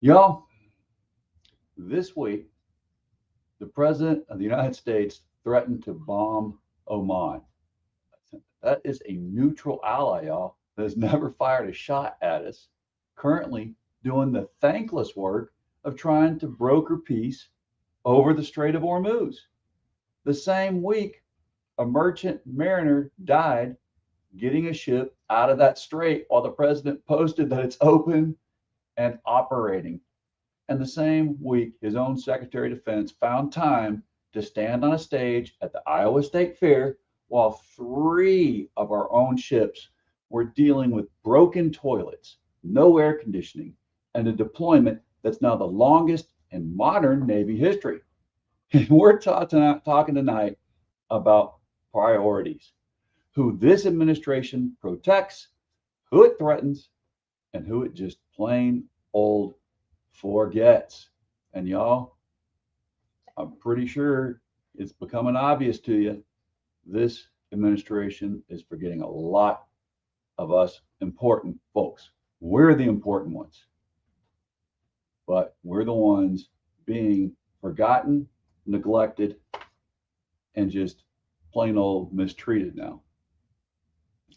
Y'all, this week, the President of the United States threatened to bomb Oman. That is a neutral ally, y'all, that has never fired a shot at us, currently doing the thankless work of trying to broker peace over the Strait of Hormuz. The same week, a merchant mariner died getting a ship out of that strait while the president posted that it's open and operating. And the same week, his own Secretary of Defense found time to stand on a stage at the Iowa State Fair while 3 of our own ships were dealing with broken toilets, no air conditioning, and a deployment that's now the longest in modern Navy history. And we're talking tonight about priorities, who this administration protects, who it threatens, and who it just plain old forgets. And y'all, I'm pretty sure it's becoming obvious to you, this administration is forgetting a lot of us important folks. We're the important ones, but we're the ones being forgotten, neglected, and just plain old mistreated now.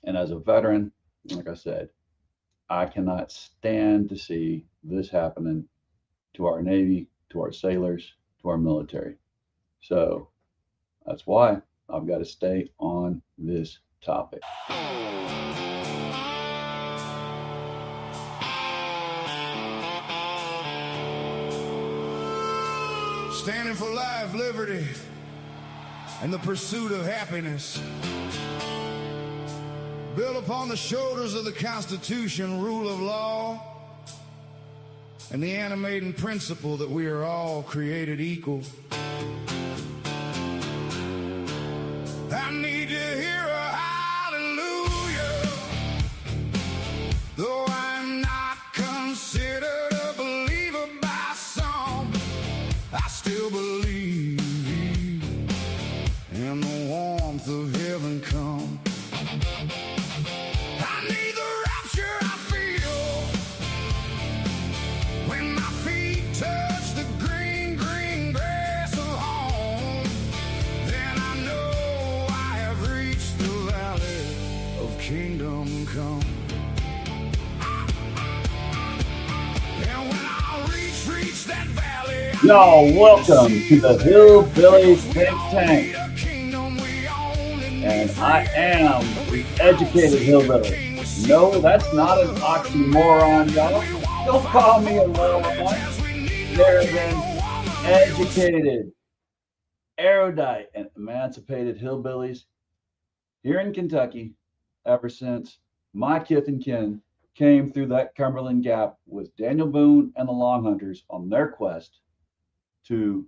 And as a veteran, like I said, I cannot stand to see this happening to our Navy, to our sailors, to our military. So that's why I've got to stay on this topic. Standing for life, liberty, and the pursuit of happiness. Built upon the shoulders of the Constitution, rule of law, and the animating principle that we are all created equal. I need to hear a hallelujah, though I'm not considered a believer by some. I still believe in the warmth of heaven come. I need the rapture I feel when my feet touch the green, green grass of home. Then I know I have reached the valley of kingdom come. And when I reach that valley, Y'all, welcome to the Hillbilly ThinkTank. And I am the educated hillbilly. No, that's not an oxymoron, y'all. Don't call me a little one. There have been educated, erudite, and emancipated hillbillies here in Kentucky ever since my kith and kin came through that Cumberland Gap with Daniel Boone and the Long Hunters on their quest to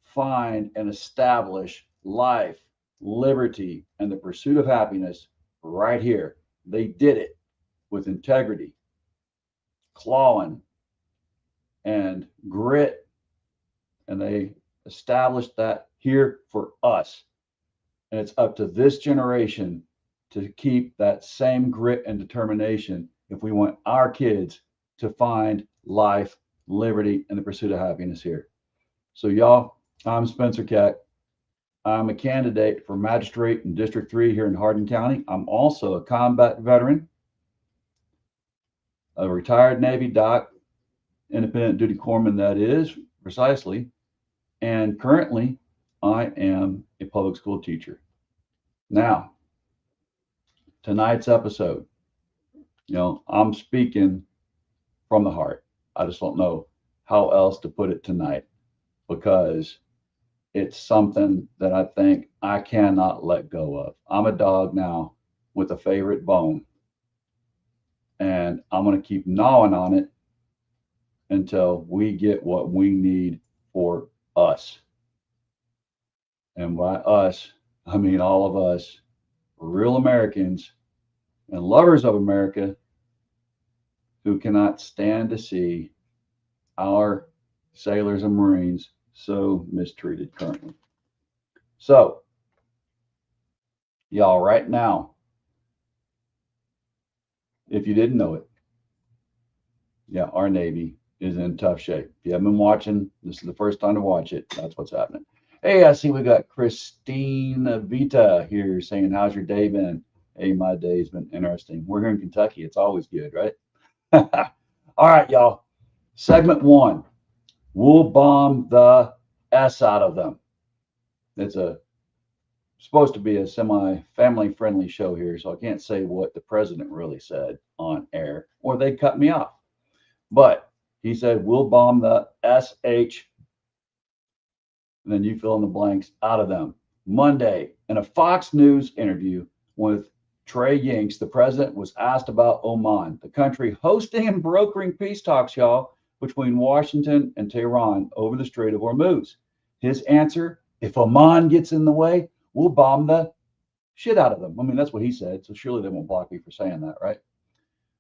find and establish life, liberty, and the pursuit of happiness right here. They did it with integrity, clawing, and grit, and they established that here for us. And it's up to this generation to keep that same grit and determination if we want our kids to find life, liberty, and the pursuit of happiness here. So y'all, I'm Spencer Keck. I'm a candidate for Magistrate in District 3 here in Hardin County. I'm also a combat veteran, a retired Navy doc, independent duty corpsman, that is, precisely. And currently, I am a public school teacher. Now, tonight's episode, I'm speaking from the heart. I just don't know how else to put it tonight, because it's something that I think I cannot let go of. I'm a dog now with a favorite bone, and I'm going to keep gnawing on it until we get what we need for us. And by us, I mean all of us, real Americans and lovers of America who cannot stand to see our sailors and Marines so mistreated currently. So, y'all, right now, if you didn't know it, yeah, our Navy is in tough shape. If you haven't been watching, this is the first time to watch it. That's what's happening. Hey, I see we got Christine Vita here saying, how's your day been? Hey, my day's been interesting. We're here in Kentucky. It's always good, right? All right, y'all. Segment 1. We'll bomb the S out of them. It's supposed to be a semi-family friendly show here, so I can't say what the president really said on air, or they'd cut me off. But he said, we'll bomb the SH, and then you fill in the blanks, out of them. Monday, in a Fox News interview with Trey Yingst, the president was asked about Oman, the country hosting and brokering peace talks, y'all, between Washington and Tehran over the Strait of Hormuz. His answer, if Oman gets in the way, we'll bomb the shit out of them. I mean, that's what he said, so surely they won't block me for saying that, right?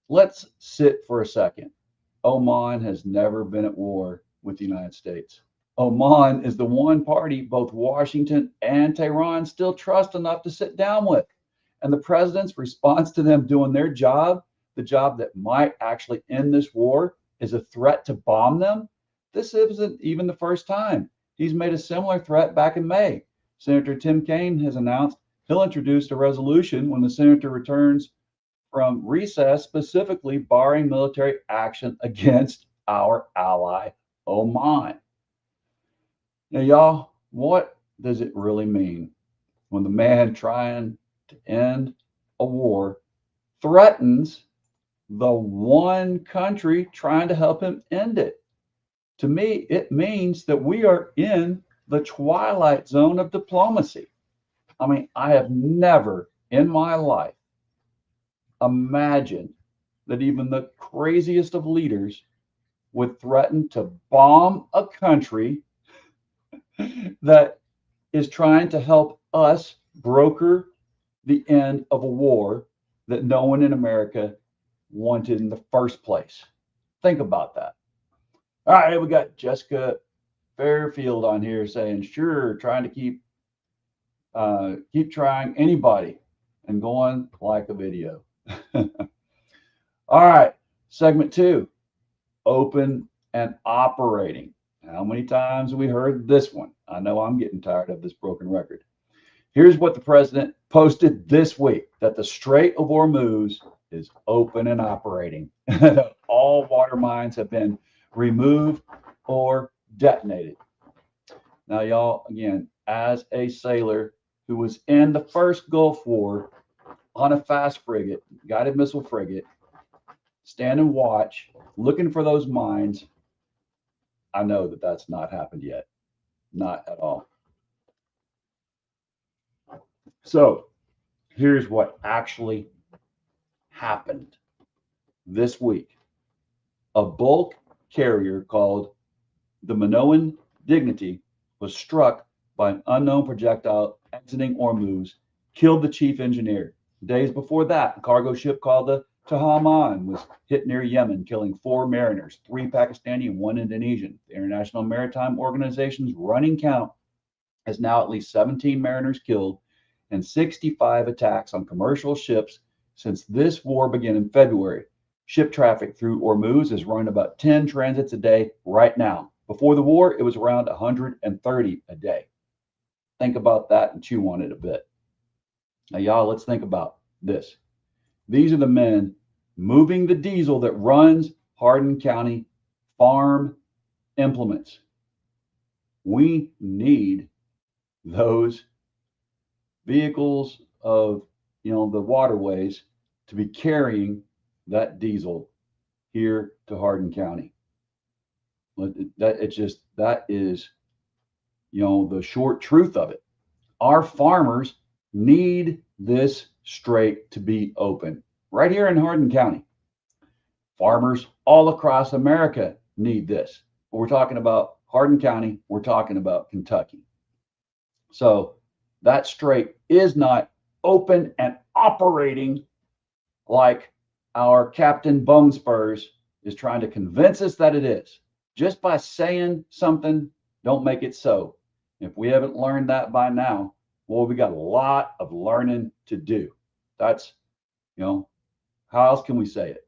Let's sit for a second. Oman has never been at war with the United States. Oman is the one party both Washington and Tehran still trust enough to sit down with. And the president's response to them doing their job, the job that might actually end this war, is a threat to bomb them. This isn't even the first time. He's made a similar threat back in May. Senator Tim Kaine has announced he'll introduce a resolution when the senator returns from recess, specifically barring military action against our ally, Oman. Now, y'all, what does it really mean when the man trying to end a war threatens the one country trying to help him end it? To me, it means that we are in the twilight zone of diplomacy. I mean, I have never in my life imagined that even the craziest of leaders would threaten to bomb a country that is trying to help us broker the end of a war that no one in America wanted in the first place. Think about that. All right, we got Jessica Fairfield on here saying, sure, trying to keep trying anybody and going like a video. All right, segment 2, open and operating. How many times have we heard this one? I know I'm getting tired of this broken record. Here's what the president posted this week, that the Strait of Hormuz is open and operating. All water mines have been removed or detonated. Now, y'all, again, as a sailor who was in the first Gulf War on a fast frigate, guided missile frigate, standing watch, looking for those mines, I know that that's not happened yet. Not at all. So here's what actually happened this week. A bulk carrier called the Minoan Dignity was struck by an unknown projectile exiting Hormuz, killed the chief engineer. Days before that, a cargo ship called the Tahaman was hit near Yemen, killing 4 mariners, 3 Pakistani and 1 Indonesian. The International Maritime Organization's running count has now at least 17 mariners killed and 65 attacks on commercial ships since this war began in February. Ship traffic through Hormuz is running about 10 transits a day right now. Before the war, it was around 130 a day. Think about that and chew on it a bit. Now, y'all, let's think about this. These are the men moving the diesel that runs Hardin County farm implements. We need those vehicles of, the waterways to be carrying that diesel here to Hardin County. That is, the short truth of it. Our farmers need this strait to be open right here in Hardin County. Farmers all across America need this. But we're talking about Hardin County, we're talking about Kentucky. So that strait is not open and operating like our Captain Bone Spurs is trying to convince us that it is. Just by saying something, don't make it so. If we haven't learned that by now, well, we got a lot of learning to do. That's, how else can we say it?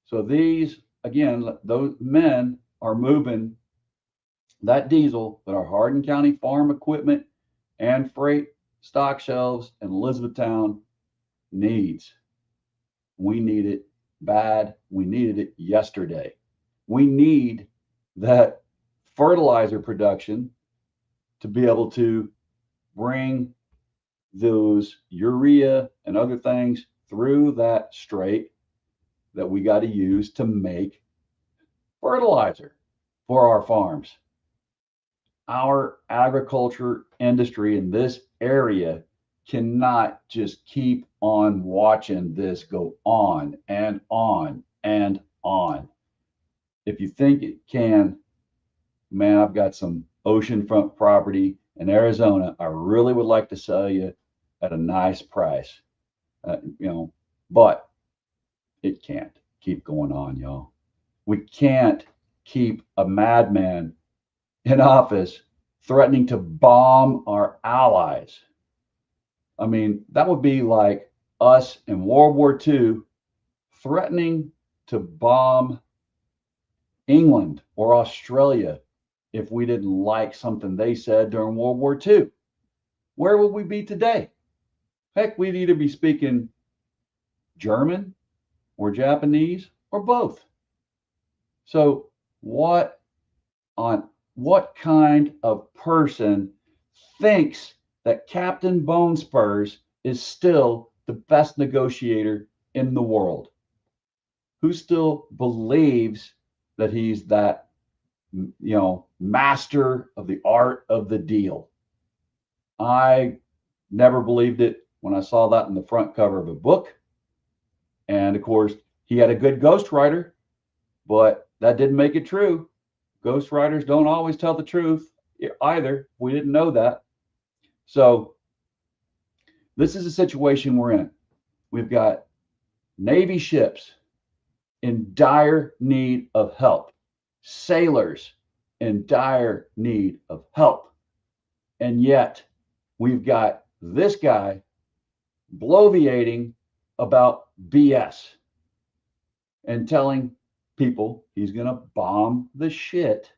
So these, again, those men are moving that diesel that our Hardin County farm equipment and freight stock shelves in Elizabethtown needs. We need it bad. We needed it yesterday. We need that fertilizer production to be able to bring those urea and other things through that strait that we got to use to make fertilizer for our farms. Our agriculture industry in this area cannot just keep on watching this go on and on and on. If you think it can, man, I've got some oceanfront property in Arizona I really would like to sell you at a nice price, but it can't keep going on, y'all. We can't keep a madman in office threatening to bomb our allies. I mean, that would be like us in World War II threatening to bomb England or Australia if we didn't like something they said during World War II. Where would we be today? Heck, we'd either be speaking German or Japanese or both. So what kind of person thinks that Captain Bone Spurs is still the best negotiator in the world? Who still believes that he's that, master of the art of the deal? I never believed it when I saw that in the front cover of a book. And of course, he had a good ghostwriter, but that didn't make it true. Ghostwriters don't always tell the truth either. We didn't know that. So this is a situation we're in. We've got Navy ships in dire need of help, sailors in dire need of help. And yet we've got this guy bloviating about BS and telling people he's going to bomb the shit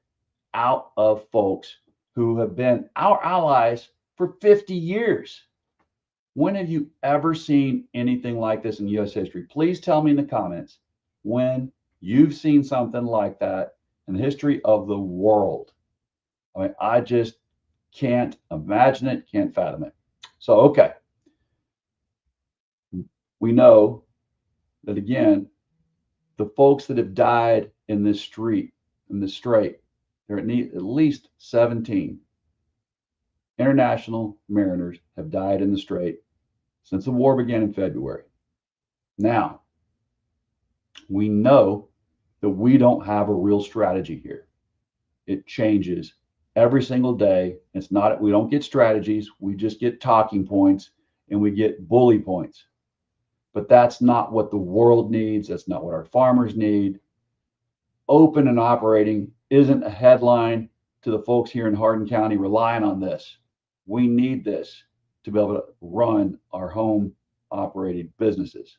out of folks who have been our allies for 50 years. When have you ever seen anything like this in U.S. history? Please tell me in the comments when you've seen something like that in the history of the world. I mean, I just can't imagine it, can't fathom it. So, okay. We know that, again, the folks that have died in this strait, there are at least 17 international mariners have died in the strait since the war began in February. Now, we know that we don't have a real strategy here. It changes every single day. It's not, we don't get strategies, we just get talking points and we get bully points. But that's not what the world needs. That's not what our farmers need. Open and operating isn't a headline to the folks here in Hardin County relying on this. We need this to be able to run our home operated businesses.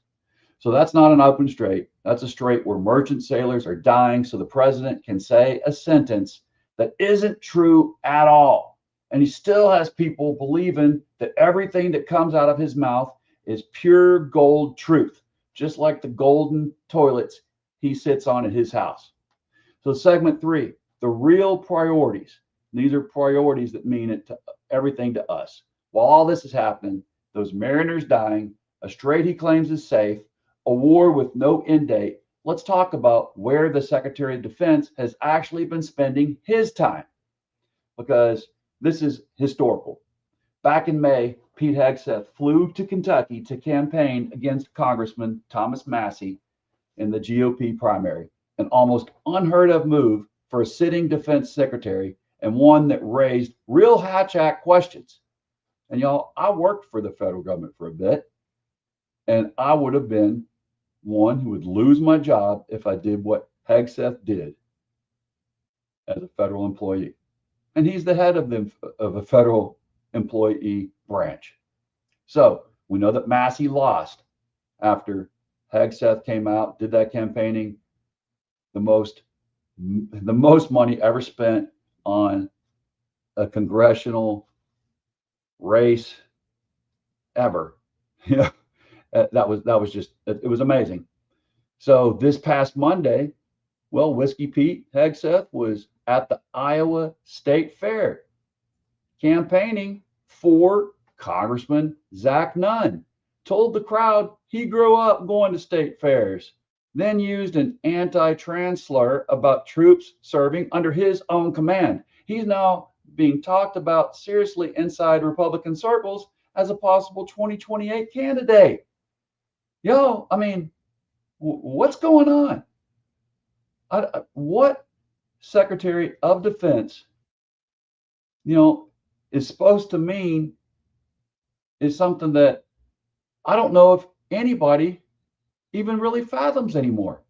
So that's not an open strait. That's a strait where merchant sailors are dying so the president can say a sentence that isn't true at all. And he still has people believing that everything that comes out of his mouth is pure gold truth, just like the golden toilets he sits on at his house. So segment 3, the real priorities. These are priorities that mean it to everything to us. While all this is happening, those mariners dying, a strait he claims is safe, a war with no end date, let's talk about where the Secretary of Defense has actually been spending his time, because this is historical. Back in May, Pete Hegseth flew to Kentucky to campaign against Congressman Thomas Massie in the GOP primary. an almost unheard of move for a sitting defense secretary and one that raised real Hatch Act questions. And y'all, I worked for the federal government for a bit, and I would have been one who would lose my job if I did what Hegseth did as a federal employee. And he's the head of a federal employee branch. So we know that Massie lost after Hegseth came out, did that campaigning, the most money ever spent on a congressional race ever. Yeah, that was just, it was amazing. So this past Monday, well, Whiskey Pete Hegseth was at the Iowa State Fair campaigning for Congressman Zach Nunn. Told the crowd he grew up going to state fairs, then used an anti-trans slur about troops serving under his own command. He's now being talked about seriously inside Republican circles as a possible 2028 candidate. Yo, I mean, what's going on? What Secretary of Defense, is supposed to mean is something that I don't know if anybody even really fathoms anymore.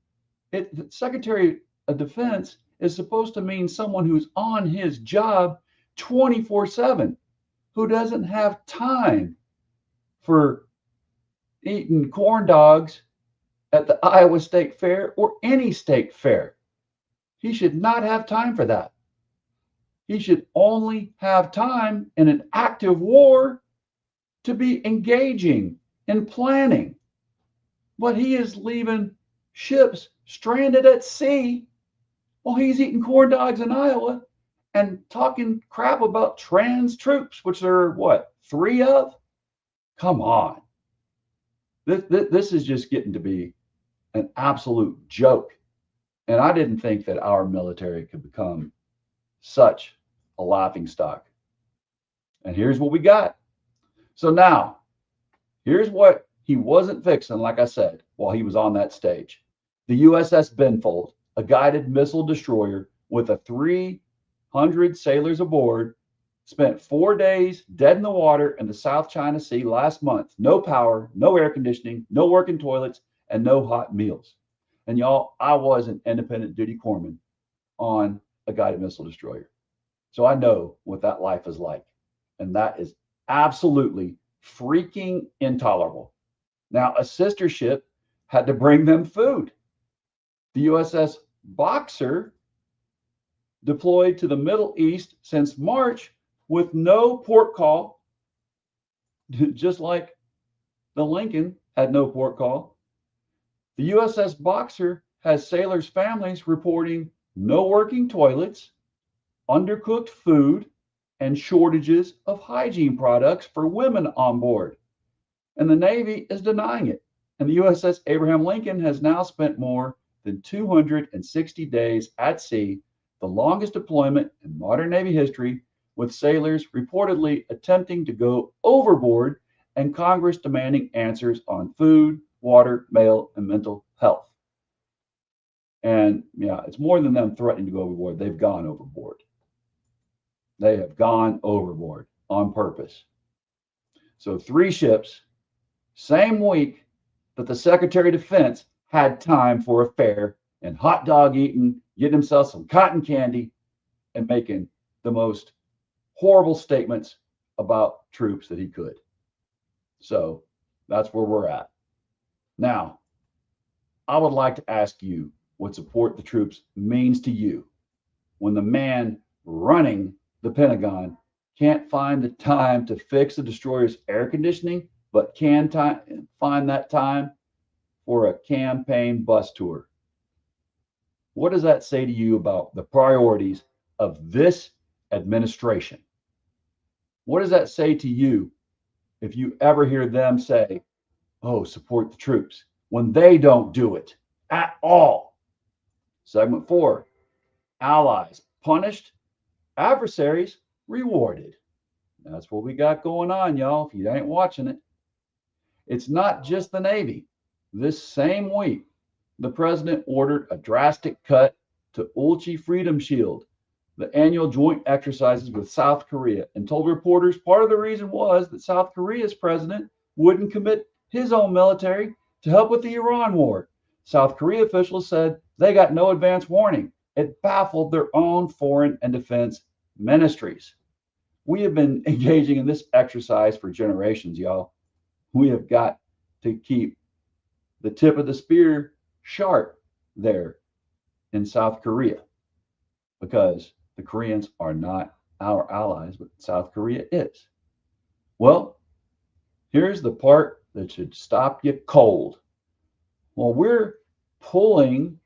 Secretary of Defense is supposed to mean someone who's on his job 24/7, who doesn't have time for eating corn dogs at the Iowa State Fair or any state fair. He should not have time for that. He should only have time in an active war to be engaging in planning. But he is leaving ships stranded at sea while he's eating corn dogs in Iowa and talking crap about trans troops, which there are, what, 3 of? Come on. This is just getting to be an absolute joke. And I didn't think that our military could become such a laughingstock. And here's what we got. So now, here's what he wasn't fixing, like I said, while he was on that stage. The USS Benfold, a guided missile destroyer with 300 sailors aboard, spent 4 days dead in the water in the South China Sea last month. No power, no air conditioning, no working toilets, and no hot meals. And y'all, I was an independent duty corpsman on a guided missile destroyer. So I know what that life is like. And that is absolutely freaking intolerable. Now, a sister ship had to bring them food. The USS Boxer deployed to the Middle East since March with no port call, just like the Lincoln had no port call. The USS Boxer has sailors' families reporting no working toilets, undercooked food, and shortages of hygiene products for women on board. And the Navy is denying it. And the USS Abraham Lincoln has now spent more than 260 days at sea, the longest deployment in modern Navy history, with sailors reportedly attempting to go overboard and Congress demanding answers on food, water, mail, and mental health. And yeah, it's more than them threatening to go overboard. They've gone overboard. They have gone overboard on purpose. So 3 ships, same week that the Secretary of Defense had time for a fair and hot dog eating, getting himself some cotton candy, and making the most horrible statements about troops that he could. So that's where we're at. Now, I would like to ask you what support the troops means to you when the man running the Pentagon can't find the time to fix the destroyer's air conditioning, but can find that time for a campaign bus tour. What does that say to you about the priorities of this administration? What does that say to you if you ever hear them say, oh, support the troops, when they don't do it at all? Segment 4, allies punished, adversaries rewarded. That's what we got going on, y'all, if you ain't watching it. It's not just the Navy. This same week, the president ordered a drastic cut to Ulchi Freedom Shield, the annual joint exercises with South Korea, and told reporters part of the reason was that South Korea's president wouldn't commit his own military to help with the Iran war. South Korea officials said they got no advance warning. It baffled their own foreign and defense ministries. We have been engaging in this exercise for generations, y'all. We have got to keep the tip of the spear sharp there in South Korea, because the Koreans are not our allies, but South Korea is. Well, here's the part that should stop you cold. Well, we're pulling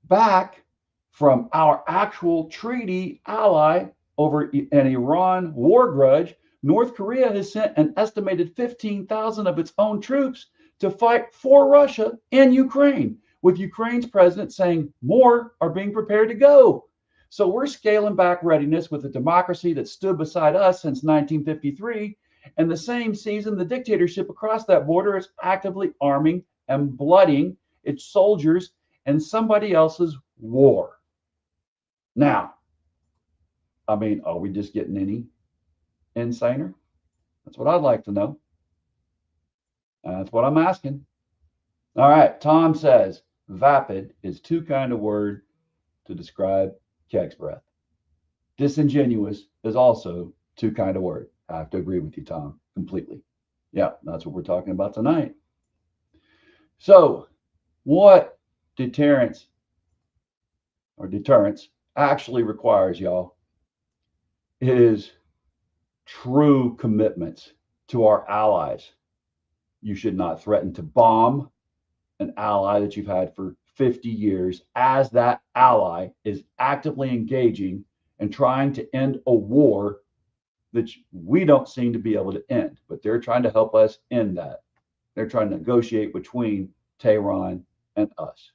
back from our actual treaty ally over an Iran war grudge. North Korea has sent an estimated 15,000 of its own troops to fight for Russia in Ukraine, with Ukraine's president saying more are being prepared to go. So we're scaling back readiness with a democracy that stood beside us since 1953. And the same season, the dictatorship across that border is actively arming and blooding its soldiers in somebody else's war. Now, I mean, are we just getting any insaner? That's what I'd like to know. That's what I'm asking. All right, Tom says, vapid is too kind a word to describe Keck's breath. Disingenuous is also too kind a word. I have to agree with you, Tom, completely. Yeah, that's what we're talking about tonight. So, what deterrence actually requires, y'all, is true commitments to our allies. You should not threaten to bomb an ally that you've had for 50 years as that ally is actively engaging and trying to end a war that we don't seem to be able to end, but they're trying to help us end that. They're trying to negotiate between Tehran and us.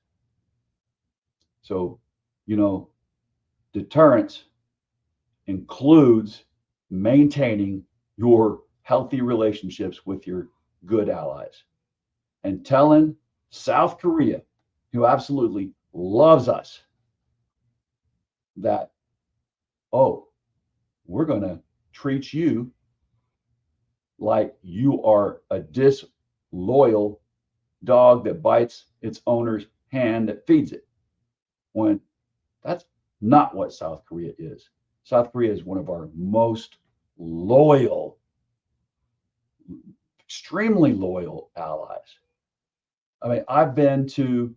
So, deterrence includes maintaining your healthy relationships with your good allies and telling South Korea, who absolutely loves us, that, oh, we're going to treat you like you are a disloyal dog that bites its owner's hand that feeds it, when that's not what South Korea is. South Korea is one of our most loyal, extremely loyal allies. I mean, I've been to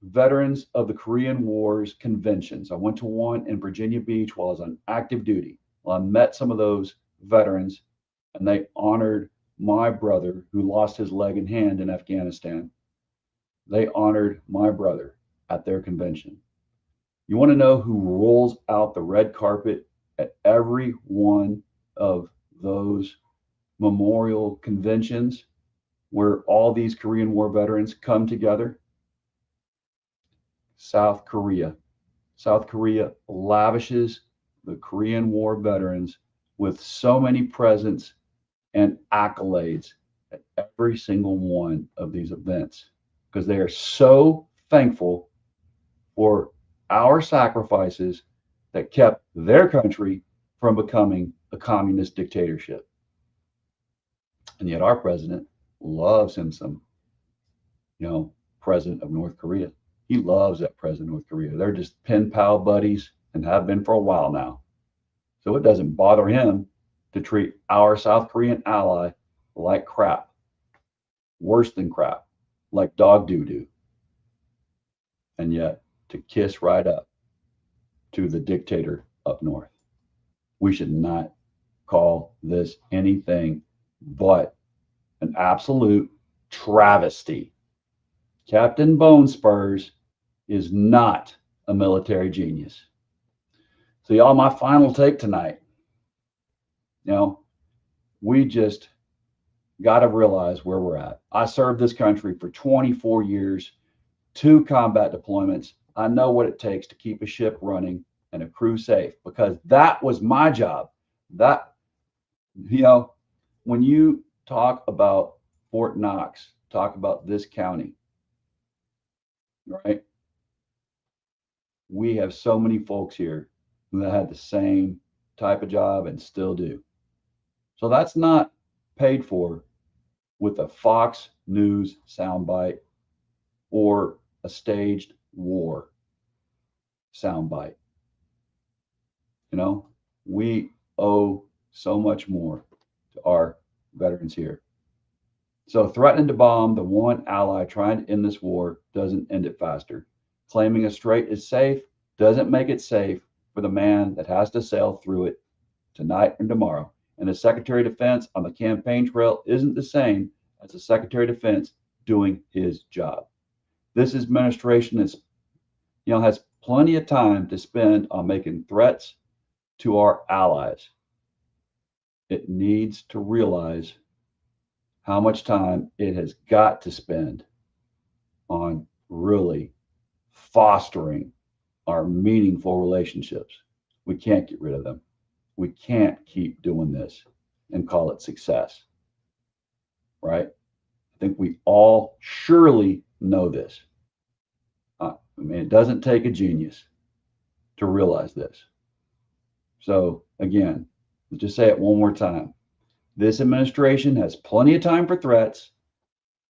Veterans of the Korean War's conventions. I went to one in Virginia Beach while I was on active duty. Well, I met some of those veterans, and they honored my brother who lost his leg and hand in Afghanistan. They honored my brother at their convention. You want to know who rolls out the red carpet at every one of those memorial conventions where all these Korean War veterans come together? South Korea. South Korea lavishes the Korean War veterans with so many presents and accolades at every single one of these events, because they are so thankful for our sacrifices that kept their country from becoming a communist dictatorship. And yet our president loves him some, president of North Korea. He loves that president of North Korea. They're just pen pal buddies and have been for a while now. So it doesn't bother him to treat our South Korean ally like crap, worse than crap, like dog doo-doo. And yet to kiss right up to the dictator up north. We should not call this anything but an absolute travesty. Captain Bone Spurs is not a military genius. So y'all, my final take tonight, we just got to realize where we're at. I served this country for 24 years, 2 combat deployments. I know what it takes to keep a ship running and a crew safe, because that was my job. That, when you talk about Fort Knox, talk about this county, right? We have so many folks here who had the same type of job and still do. So that's not paid for with a Fox News soundbite or a staged war soundbite. You know, we owe so much more to our veterans here. So threatening to bomb the one ally trying to end this war doesn't end it faster. Claiming a strait is safe doesn't make it safe for the man that has to sail through it tonight and tomorrow. And the Secretary of Defense on the campaign trail isn't the same as the Secretary of Defense doing his job. This administration is, has plenty of time to spend on making threats to our allies. It needs to realize how much time it has got to spend on really fostering our meaningful relationships. We can't get rid of them. We can't keep doing this and call it success, right? I think we all surely know this. It doesn't take a genius to realize this. So again, let's just say it one more time. This administration has plenty of time for threats,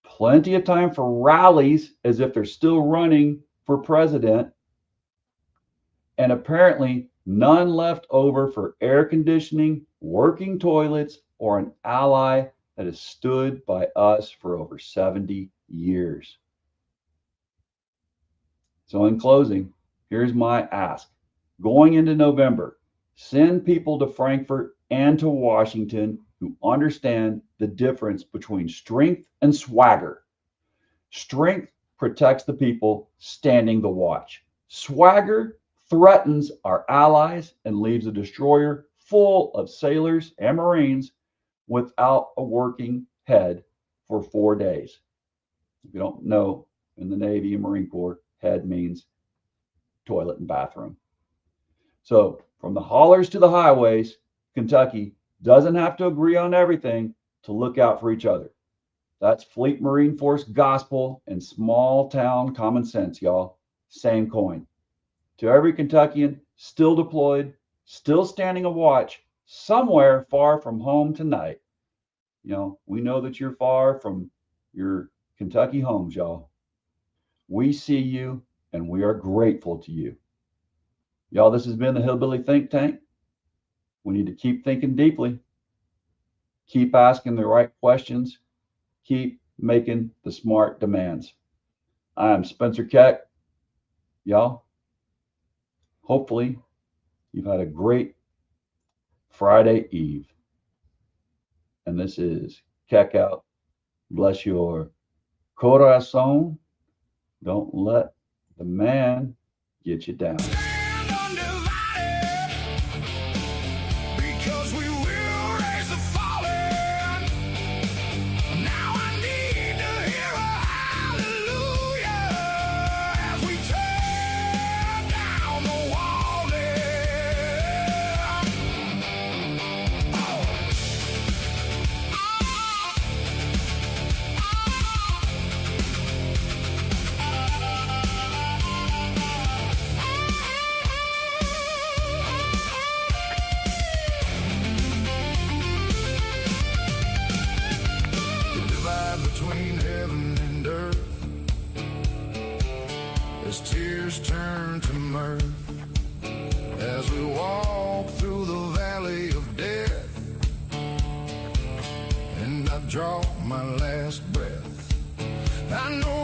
plenty of time for rallies as if they're still running for president, and apparently none left over for air conditioning, working toilets, or an ally that has stood by us for over 70 years. So in closing, here's my ask. Going into November, send people to Frankfurt and to Washington who understand the difference between strength and swagger. Strength protects the people standing the watch. Swagger threatens our allies and leaves a destroyer full of sailors and Marines without a working head for 4 days. If you don't know, in the Navy and Marine Corps, head means toilet and bathroom. So from the hollers to the highways, Kentucky doesn't have to agree on everything to look out for each other. That's Fleet Marine Force gospel and small town common sense, y'all. Same coin. To every Kentuckian still deployed, still standing a watch somewhere far from home tonight, we know that you're far from your Kentucky homes, y'all. We see you and we are grateful to you. Y'all, this has been the Hillbilly Think Tank. We need to keep thinking deeply, keep asking the right questions, keep making the smart demands. I'm Spencer Keck. Y'all, hopefully you've had a great Friday Eve. And this is Keck out. Bless your corazon. Don't let the man get you down. Stand undivided, because we will raise the fallen. Now I need to hear a hallelujah as we tear down the wall there. The divide between heaven and earth, as tears turn to mirth, as we walk through the valley of death, and I draw my last breath. I know